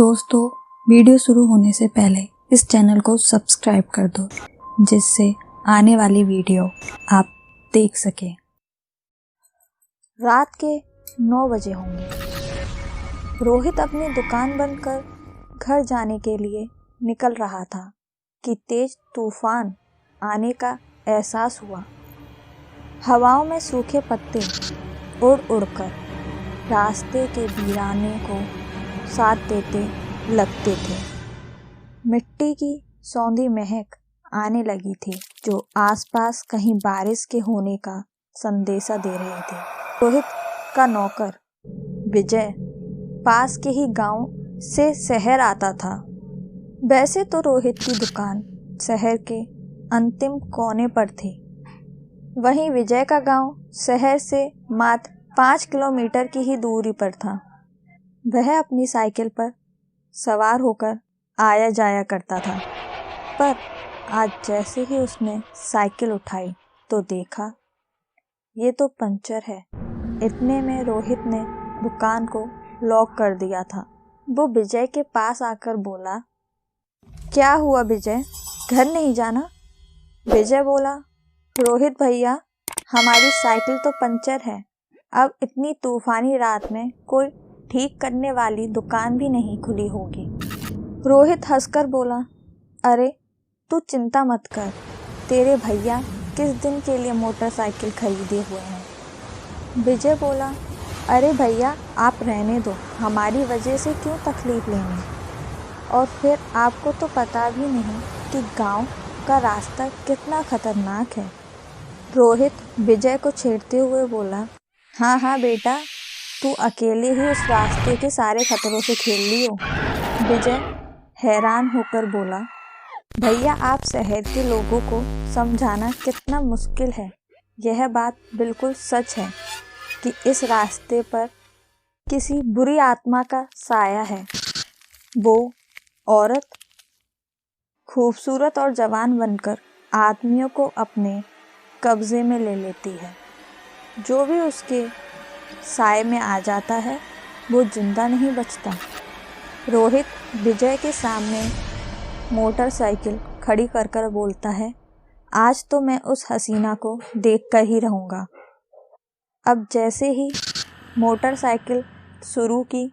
दोस्तों, वीडियो शुरू होने से पहले इस चैनल को सब्सक्राइब कर दो, जिससे आने वाली वीडियो आप देख सकें। रात के 9 बजे होंगे। रोहित अपनी दुकान बंद कर घर जाने के लिए निकल रहा था कि तेज तूफान आने का एहसास हुआ। हवाओं में सूखे पत्ते उड़ उड़कर रास्ते के वीराने को साथ देते लगते थे। मिट्टी की सौंधी महक आने लगी थी, जो आसपास कहीं बारिश के होने का संदेशा दे रही थी। रोहित का नौकर विजय पास के ही गांव से शहर आता था। वैसे तो रोहित की दुकान शहर के अंतिम कोने पर थी, वहीं विजय का गांव शहर से मात्र 5 किलोमीटर की ही दूरी पर था। वह अपनी साइकिल पर सवार होकर आया जाया करता था, पर आज जैसे ही उसने साइकिल उठाई तो देखा ये तो पंचर है। इतने में रोहित ने दुकान को लॉक कर दिया था। वो विजय के पास आकर बोला, क्या हुआ विजय, घर नहीं जाना? विजय बोला, रोहित भैया, हमारी साइकिल तो पंचर है। अब इतनी तूफानी रात में कोई ठीक करने वाली दुकान भी नहीं खुली होगी। रोहित हंसकर बोला, अरे तू चिंता मत कर, तेरे भैया किस दिन के लिए मोटरसाइकिल खरीदे हुए हैं। विजय बोला, अरे भैया आप रहने दो, हमारी वजह से क्यों तकलीफ लेनी। और फिर आपको तो पता भी नहीं कि गांव का रास्ता कितना खतरनाक है। रोहित विजय को छेड़ते हुए बोला, हाँ हाँ बेटा, तू अकेले ही उस रास्ते के सारे खतरों से खेल लियो। विजय हैरान होकर बोला, भैया आप शहर के लोगों को समझाना कितना मुश्किल है। यह बात बिल्कुल सच है कि इस रास्ते पर किसी बुरी आत्मा का साया है। वो औरत खूबसूरत और जवान बनकर आदमियों को अपने कब्जे में ले लेती है। जो भी उसके साए में आ जाता है वो जिंदा नहीं बचता। रोहित विजय के सामने मोटरसाइकिल खड़ी कर कर बोलता है, आज तो मैं उस हसीना को देख कर ही रहूँगा। अब जैसे ही मोटरसाइकिल शुरू की,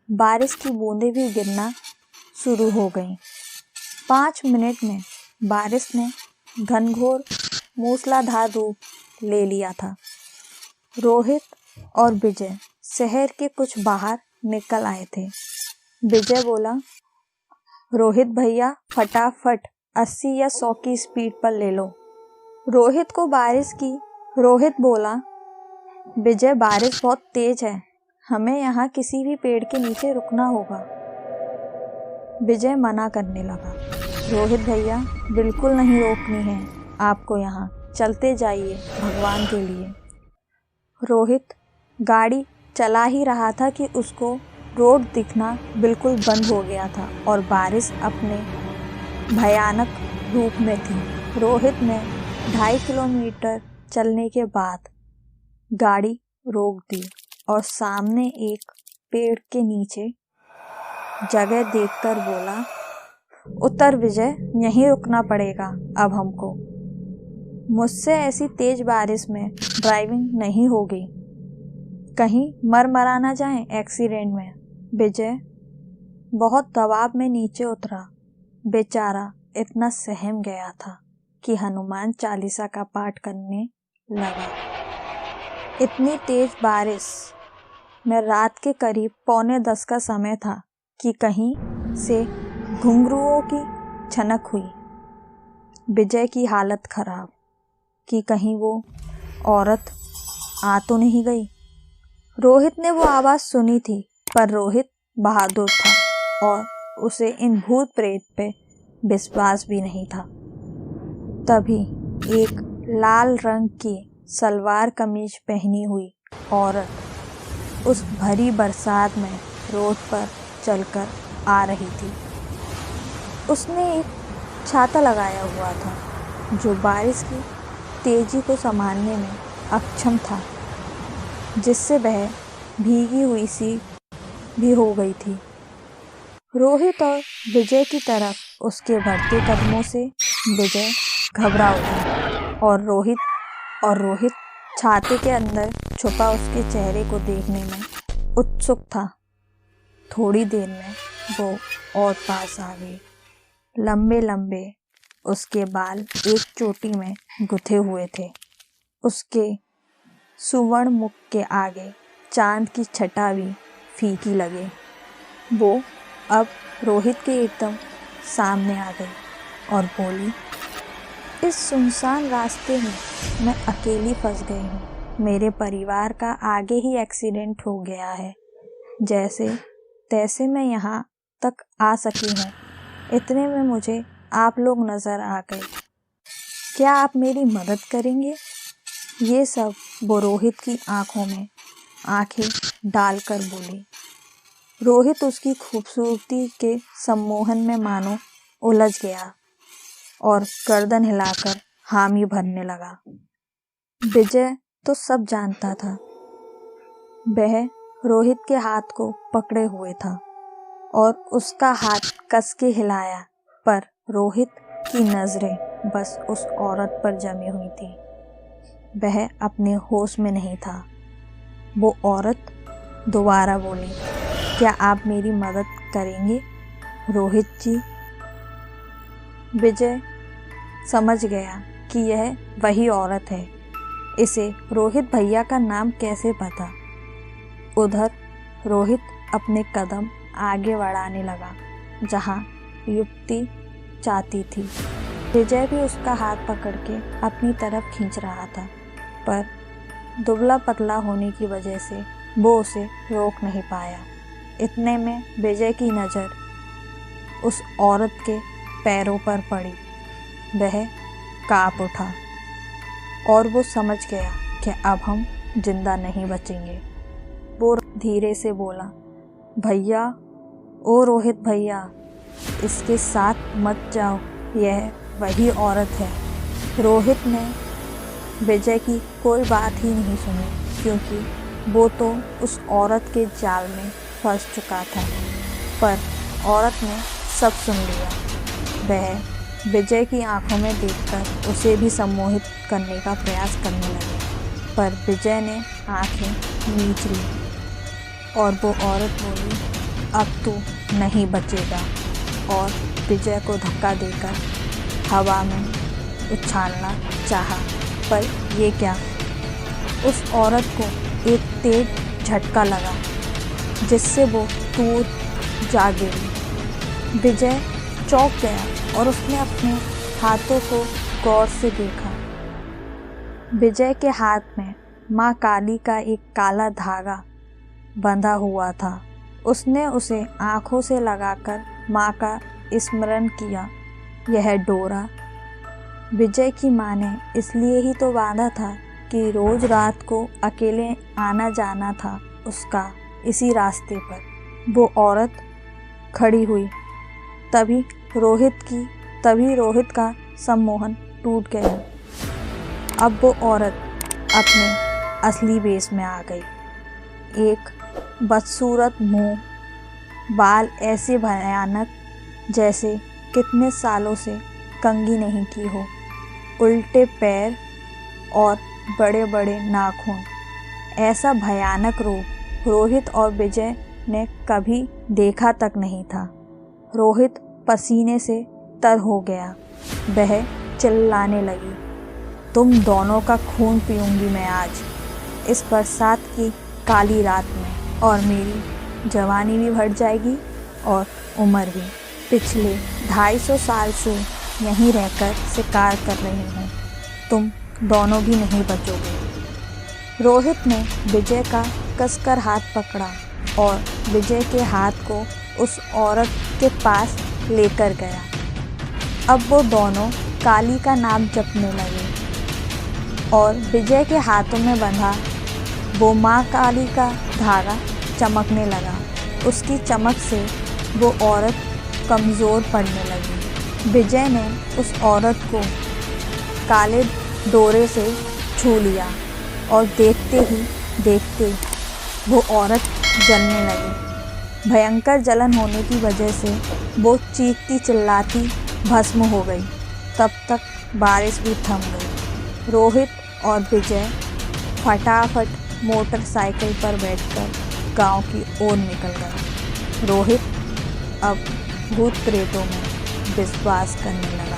बारिश की बूंदें भी गिरना शुरू हो गईं। 5 मिनट में बारिश ने घनघोर मूसलाधार रूप ले लिया था। रोहित और विजय शहर के कुछ बाहर निकल आए थे। विजय बोला, रोहित भैया फटाफट 80 या 100 की स्पीड पर ले लो। रोहित को बारिश की। रोहित बोला, विजय बारिश बहुत तेज है, हमें यहाँ किसी भी पेड़ के नीचे रुकना होगा। विजय मना करने लगा, रोहित भैया बिल्कुल नहीं रोकनी है आपको, यहाँ चलते जाइए भगवान के लिए। रोहित गाड़ी चला ही रहा था कि उसको रोड दिखना बिल्कुल बंद हो गया था और बारिश अपने भयानक रूप में थी। रोहित ने 2.5 किलोमीटर चलने के बाद गाड़ी रोक दी और सामने एक पेड़ के नीचे जगह देखकर बोला, उतर विजय, यहीं रुकना पड़ेगा अब हमको। मुझसे ऐसी तेज बारिश में ड्राइविंग नहीं होगी, कहीं मर ना जाए एक्सीडेंट में। विजय बहुत दबाव में नीचे उतरा। बेचारा इतना सहम गया था कि हनुमान चालीसा का पाठ करने लगा। इतनी तेज बारिश में रात के करीब 9:45 का समय था कि कहीं से घुंघरूओं की छनक हुई। विजय की हालत खराब कि कहीं वो औरत आ तो नहीं गई। रोहित ने वो आवाज़ सुनी थी, पर रोहित बहादुर था और उसे इन भूत प्रेत पे विश्वास भी नहीं था। तभी एक लाल रंग की सलवार कमीज पहनी हुई औरत उस भरी बरसात में रोड पर चलकर आ रही थी। उसने एक छाता लगाया हुआ था, जो बारिश की तेजी को संभालने में अक्षम था, जिससे वह भीगी हुई सी भी हो गई थी। रोहित और विजय की तरफ उसके बढ़ते कदमों से विजय घबरा उठा और रोहित छाते के अंदर छुपा उसके चेहरे को देखने में उत्सुक था। थोड़ी देर में वो और पास आ गई। लंबे लंबे उसके बाल एक चोटी में गुथे हुए थे। उसके सुवर्ण मुख के आगे चांद की छटा भी फीकी लगे। वो अब रोहित के एकदम सामने आ गई और बोली, इस सुनसान रास्ते में मैं अकेली फंस गई हूँ। मेरे परिवार का आगे ही एक्सीडेंट हो गया है। जैसे तैसे मैं यहाँ तक आ सकी हूँ। इतने में मुझे आप लोग नज़र आ गए। क्या आप मेरी मदद करेंगे? ये सब वो रोहित की आंखों में आंखें डालकर बोली। रोहित उसकी खूबसूरती के सम्मोहन में मानो उलझ गया और गर्दन हिलाकर हामी भरने लगा। विजय तो सब जानता था। वह रोहित के हाथ को पकड़े हुए था और उसका हाथ कस के हिलाया, पर रोहित की नजरें बस उस औरत पर जमी हुई थी। वह अपने होश में नहीं था। वो औरत दोबारा बोली, क्या आप मेरी मदद करेंगे रोहित जी? विजय समझ गया कि यह वही औरत है। इसे रोहित भैया का नाम कैसे पता? उधर रोहित अपने कदम आगे बढ़ाने लगा जहां युक्ति चाहती थी। विजय भी उसका हाथ पकड़ के अपनी तरफ खींच रहा था, पर दुबला पतला होने की वजह से वो उसे रोक नहीं पाया। इतने में विजय की नज़र उस औरत के पैरों पर पड़ी। वह काँप उठा और वो समझ गया कि अब हम जिंदा नहीं बचेंगे। वो धीरे से बोला, भैया, ओ रोहित भैया, इसके साथ मत जाओ, यह वही औरत है। रोहित ने विजय की कोई बात ही नहीं सुनी, क्योंकि वो तो उस औरत के जाल में फंस चुका था। पर औरत ने सब सुन लिया। वह विजय की आंखों में देखकर उसे भी सम्मोहित करने का प्रयास करने लगे, पर विजय ने आंखें मीच ली और वो औरत बोली, अब तू नहीं बचेगा, और विजय को धक्का देकर हवा में उछालना चाहा। पर ये क्या, उस औरत को एक तेज झटका लगा जिससे वो टूट जा गिरी। विजय चौंक गया और उसने अपने हाथों को गौर से देखा। विजय के हाथ में माँ काली का एक काला धागा बंधा हुआ था। उसने उसे आंखों से लगाकर माँ का स्मरण किया। यह डोरा विजय की माँ ने इसलिए ही तो बांधा था कि रोज रात को अकेले आना जाना था उसका इसी रास्ते पर। वो औरत खड़ी हुई तभी रोहित का सम्मोहन टूट गया। अब वो औरत अपने असली वेश में आ गई। एक बदसूरत मुंह, बाल ऐसे भयानक जैसे कितने सालों से कंघी नहीं की हो, उल्टे पैर और बड़े बड़े नाखून। ऐसा भयानक रूप रोहित और विजय ने कभी देखा तक नहीं था। रोहित पसीने से तर हो गया। वह चिल्लाने लगी, तुम दोनों का खून पीऊंगी मैं आज, इस बरसात की काली रात में, और मेरी जवानी भी बढ़ जाएगी और उम्र भी। पिछले 250 साल से यहीं रहकर शिकार कर रही हूँ, तुम दोनों भी नहीं बचोगे। रोहित ने विजय का कसकर हाथ पकड़ा और विजय के हाथ को उस औरत के पास लेकर गया। अब वो दोनों काली का नाम जपने लगे और विजय के हाथों में बंधा वो माँ काली का धागा चमकने लगा। उसकी चमक से वो औरत कमज़ोर पड़ने लगी। विजय ने उस औरत को काले डोरे से छू लिया और देखते ही देखते वो औरत जलने लगी। भयंकर जलन होने की वजह से वो चीखती चिल्लाती भस्म हो गई। तब तक बारिश भी थम गई। रोहित और विजय फटाफट मोटरसाइकिल पर बैठकर गांव की ओर निकल गए। रोहित अब भूत प्रेतों में विश्वास करने लगा।